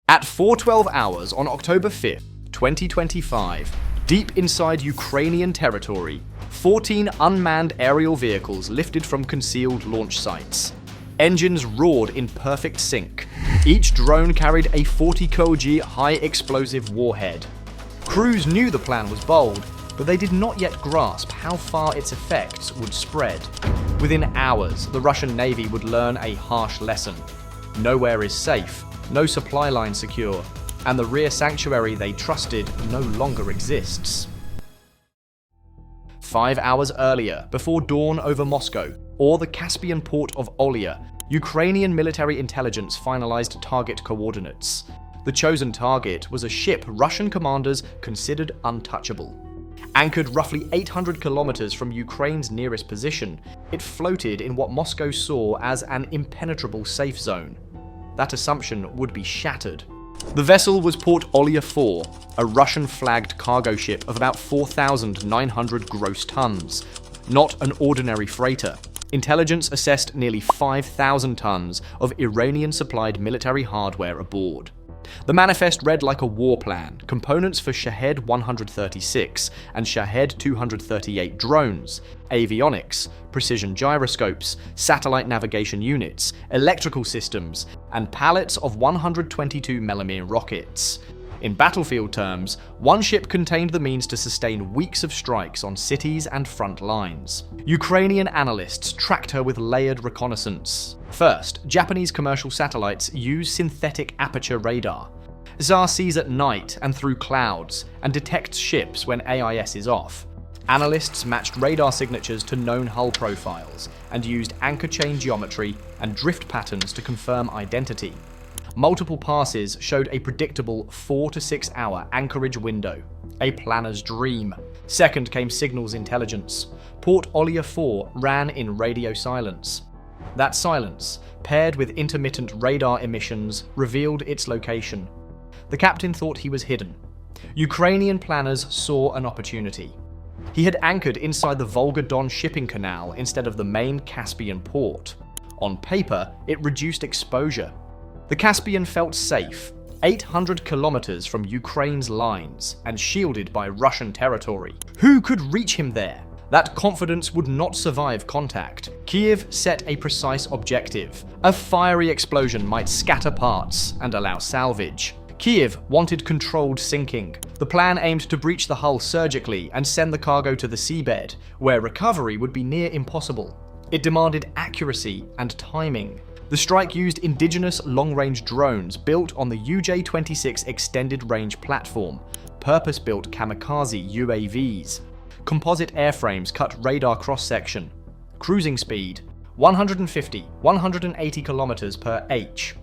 At 4:12 hours on October 5th, 2025, deep inside Ukrainian territory, 14 unmanned aerial vehicles lifted from concealed launch sites. Engines roared in perfect sync. Each drone carried a 40 kg high-explosive warhead. Crews knew the plan was bold, but they did not yet grasp how far its effects would spread. Within hours, the Russian Navy would learn a harsh lesson. Nowhere is safe, no supply line secure, and the rear sanctuary they trusted no longer exists. 5 hours earlier, before dawn over Moscow, or the Caspian port of Olia, Ukrainian military intelligence finalized target coordinates. The chosen target was a ship Russian commanders considered untouchable. Anchored roughly 800 kilometers from Ukraine's nearest position, it floated in what Moscow saw as an impenetrable safe zone. That assumption would be shattered. The vessel was Port Olia 4, a Russian-flagged cargo ship of about 4,900 gross tons. Not an ordinary freighter. Intelligence assessed nearly 5,000 tons of Iranian-supplied military hardware aboard. The manifest read like a war plan, components for Shahed 136 and Shahed 238 drones, avionics, precision gyroscopes, satellite navigation units, electrical systems, and pallets of 122mm rockets. In battlefield terms, one ship contained the means to sustain weeks of strikes on cities and front lines. Ukrainian analysts tracked her with layered reconnaissance. First, Japanese commercial satellites use synthetic aperture radar. ZAR sees at night and through clouds, and detects ships when AIS is off. Analysts matched radar signatures to known hull profiles, and used anchor chain geometry and drift patterns to confirm identity. Multiple passes showed a predictable 4 to 6 hour anchorage window. A planner's dream. Second came signals intelligence. Port Olia 4 ran in radio silence. That silence, paired with intermittent radar emissions, revealed its location. The captain thought he was hidden. Ukrainian planners saw an opportunity. He had anchored inside the Volga-Don shipping canal instead of the main Caspian port. On paper, it reduced exposure. The Caspian felt safe, 800 kilometers from Ukraine's lines and shielded by Russian territory. Who could reach him there? That confidence would not survive contact. Kiev set a precise objective. A fiery explosion might scatter parts and allow salvage. Kiev wanted controlled sinking. The plan aimed to breach the hull surgically and send the cargo to the seabed, where recovery would be near impossible. It demanded accuracy and timing. The strike used indigenous long-range drones built on the UJ-26 extended range platform, purpose-built kamikaze UAVs. Composite airframes cut radar cross-section. Cruising speed, 150-180 kilometers per h.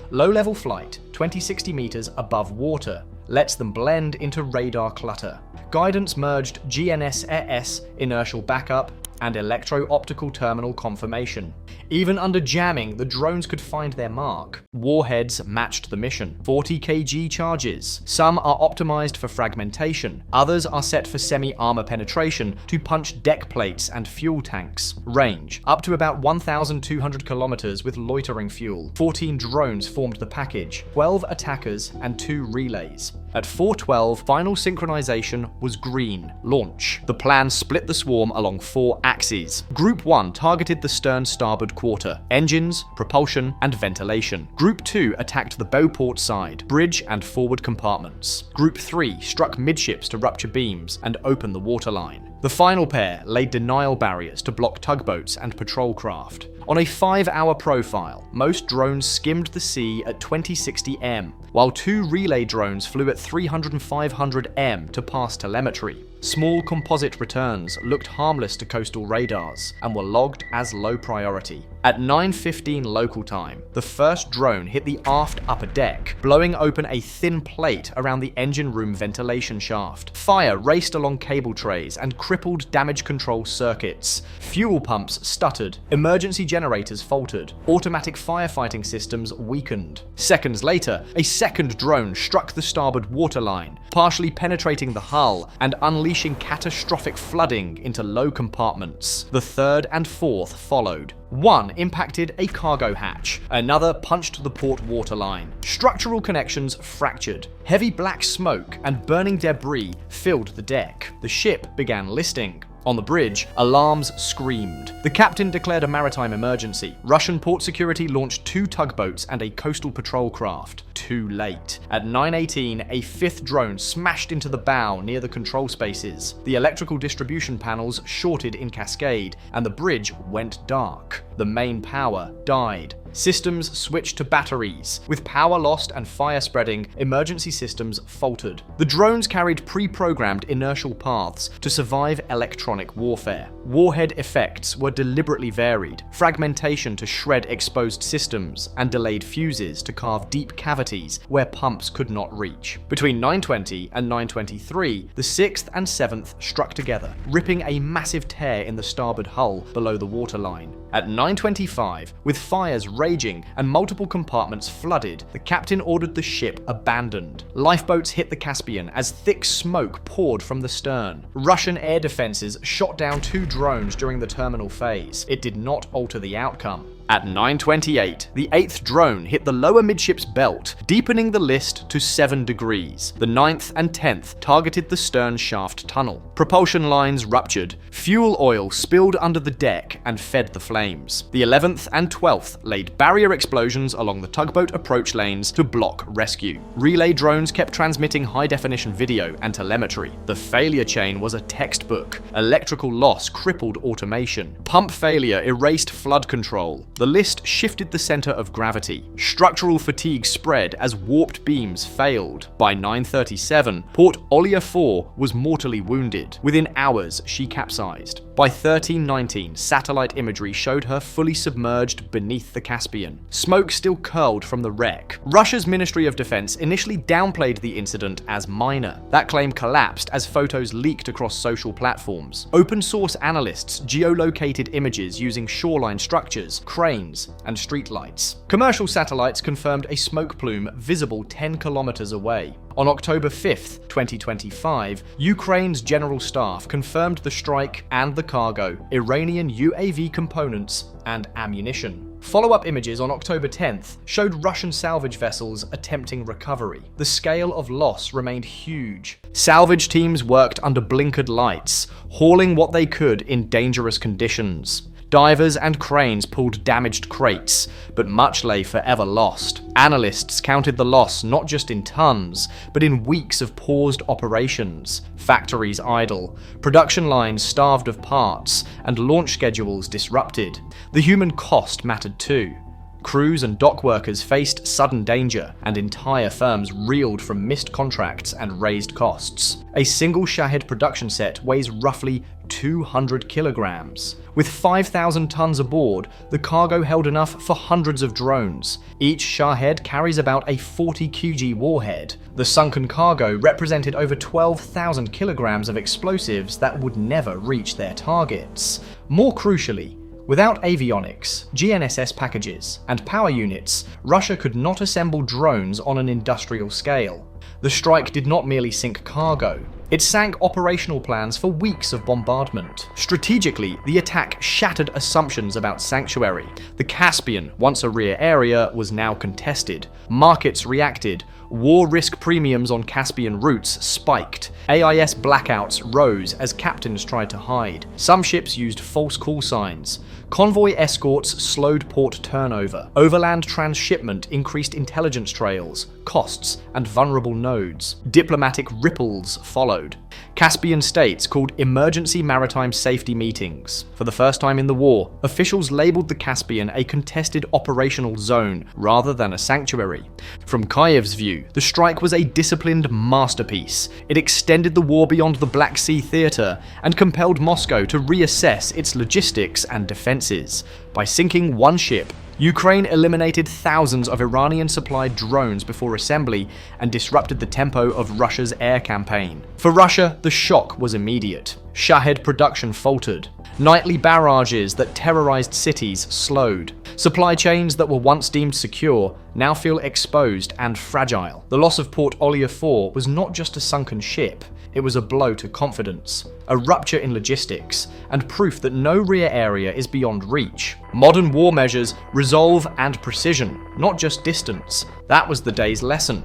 Low-level flight, 20-60 meters above water, lets them blend into radar clutter. Guidance merged GNSS, inertial backup, and electro-optical terminal confirmation. Even under jamming, the drones could find their mark. Warheads matched the mission. 40 kg charges. Some are optimized for fragmentation. Others are set for semi-armor penetration to punch deck plates and fuel tanks. Range, up to about 1,200 kilometers with loitering fuel. 14 drones formed the package, 12 attackers and 2 relays. At 4:12, final synchronization was green. Launch. The plan split the swarm along 4 axes. Group 1 targeted the stern starboard quarter, engines, propulsion, and ventilation. Group 2 attacked the bowport side, bridge and forward compartments. Group 3 struck midships to rupture beams and open the waterline. The final pair laid denial barriers to block tugboats and patrol craft. On a 5-hour profile, most drones skimmed the sea at 2060 m, while 2 relay drones flew at 300 and 500 m to pass telemetry. Small composite returns looked harmless to coastal radars and were logged as low priority. At 9:15 local time, the first drone hit the aft upper deck, blowing open a thin plate around the engine room ventilation shaft. Fire raced along cable trays and crippled damage control circuits. Fuel pumps stuttered, emergency generators faltered, automatic firefighting systems weakened. Seconds later, a second drone struck the starboard waterline, partially penetrating the hull and unleashing unleashing catastrophic flooding into low compartments. The third and fourth followed. One impacted a cargo hatch, another punched the port waterline. Structural connections fractured. Heavy black smoke and burning debris filled the deck. The ship began listing. On the bridge, alarms screamed. The captain declared a maritime emergency. Russian port security launched 2 tugboats and a coastal patrol craft. Too late. At 9:18, a 5th drone smashed into the bow near the control spaces. The electrical distribution panels shorted in cascade, and the bridge went dark. The main power died. Systems switched to batteries. With power lost and fire spreading, emergency systems faltered. The drones carried pre-programmed inertial paths to survive electronic warfare. Warhead effects were deliberately varied, fragmentation to shred exposed systems, and delayed fuses to carve deep cavities where pumps could not reach. Between 9:20 and 9:23, the 6th and 7th struck together, ripping a massive tear in the starboard hull below the waterline. At 9:25, with fires raging and multiple compartments flooded, the captain ordered the ship abandoned. Lifeboats hit the Caspian as thick smoke poured from the stern. Russian air defenses shot down 2 drones during the terminal phase. It did not alter the outcome. At 9:28, the 8th drone hit the lower midships belt, deepening the list to 7 degrees. The 9th and 10th targeted the stern shaft tunnel. Propulsion lines ruptured, fuel oil spilled under the deck and fed the flames. The 11th and 12th laid barrier explosions along the tugboat approach lanes to block rescue. Relay drones kept transmitting high-definition video and telemetry. The failure chain was a textbook. Electrical loss crippled automation. Pump failure erased flood control. The list shifted the center of gravity. Structural fatigue spread as warped beams failed. By 9:37, Port Olia 4 was mortally wounded. Within hours, she capsized. By 1319, satellite imagery showed her fully submerged beneath the Caspian. Smoke still curled from the wreck. Russia's Ministry of Defense initially downplayed the incident as minor. That claim collapsed as photos leaked across social platforms. Open source analysts geolocated images using shoreline structures, cranes, and streetlights. Commercial satellites confirmed a smoke plume visible 10 kilometers away. On October 5th, 2025, Ukraine's general staff confirmed the strike and the cargo, Iranian UAV components, and ammunition. Follow-up images on October 10th showed Russian salvage vessels attempting recovery. The scale of loss remained huge. Salvage teams worked under blinkered lights, hauling what they could in dangerous conditions. Divers and cranes pulled damaged crates, but much lay forever lost. Analysts counted the loss not just in tons, but in weeks of paused operations. Factories idle, production lines starved of parts, and launch schedules disrupted. The human cost mattered too. Crews and dock workers faced sudden danger, and entire firms reeled from missed contracts and raised costs. A single Shahed production set weighs roughly 200 kilograms. With 5,000 tons aboard, the cargo held enough for hundreds of drones. Each Shahed carries about a 40 kg warhead. The sunken cargo represented over 12,000 kilograms of explosives that would never reach their targets. More crucially, without avionics, GNSS packages, and power units, Russia could not assemble drones on an industrial scale. The strike did not merely sink cargo, it sank operational plans for weeks of bombardment. Strategically, the attack shattered assumptions about sanctuary. The Caspian, once a rear area, was now contested. Markets reacted. War risk premiums on Caspian routes spiked. AIS blackouts rose as captains tried to hide. Some ships used false call signs. Convoy escorts slowed port turnover. Overland transshipment increased intelligence trails, costs, and vulnerable nodes. Diplomatic ripples followed. Caspian states called emergency maritime safety meetings. For the first time in the war, officials labeled the Caspian a contested operational zone rather than a sanctuary. From Kyiv's view, the strike was a disciplined masterpiece. It extended the war beyond the Black Sea theater and compelled Moscow to reassess its logistics and defenses. By sinking one ship, Ukraine eliminated thousands of Iranian-supplied drones before assembly and disrupted the tempo of Russia's air campaign. For Russia, the shock was immediate. Shahed production faltered. Nightly barrages that terrorized cities slowed. Supply chains that were once deemed secure now feel exposed and fragile. The loss of Port Olia 4 was not just a sunken ship, it was a blow to confidence, a rupture in logistics, and proof that no rear area is beyond reach. Modern war measures resolve and precision, not just distance. That was the day's lesson.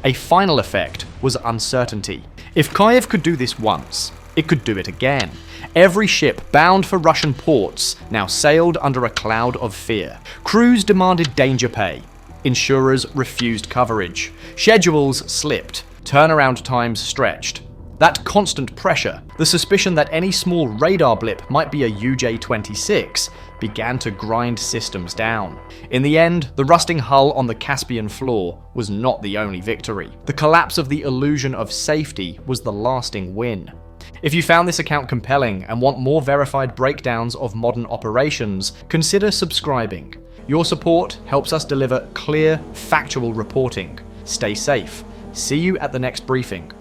A final effect was uncertainty. If Kiev could do this once, it could do it again. Every ship bound for Russian ports now sailed under a cloud of fear. Crews demanded danger pay. Insurers refused coverage. Schedules slipped. Turnaround times stretched. That constant pressure, the suspicion that any small radar blip might be a UJ-26, began to grind systems down. In the end, the rusting hull on the Caspian floor was not the only victory. The collapse of the illusion of safety was the lasting win. If you found this account compelling and want more verified breakdowns of modern operations, consider subscribing. Your support helps us deliver clear, factual reporting. Stay safe. See you at the next briefing.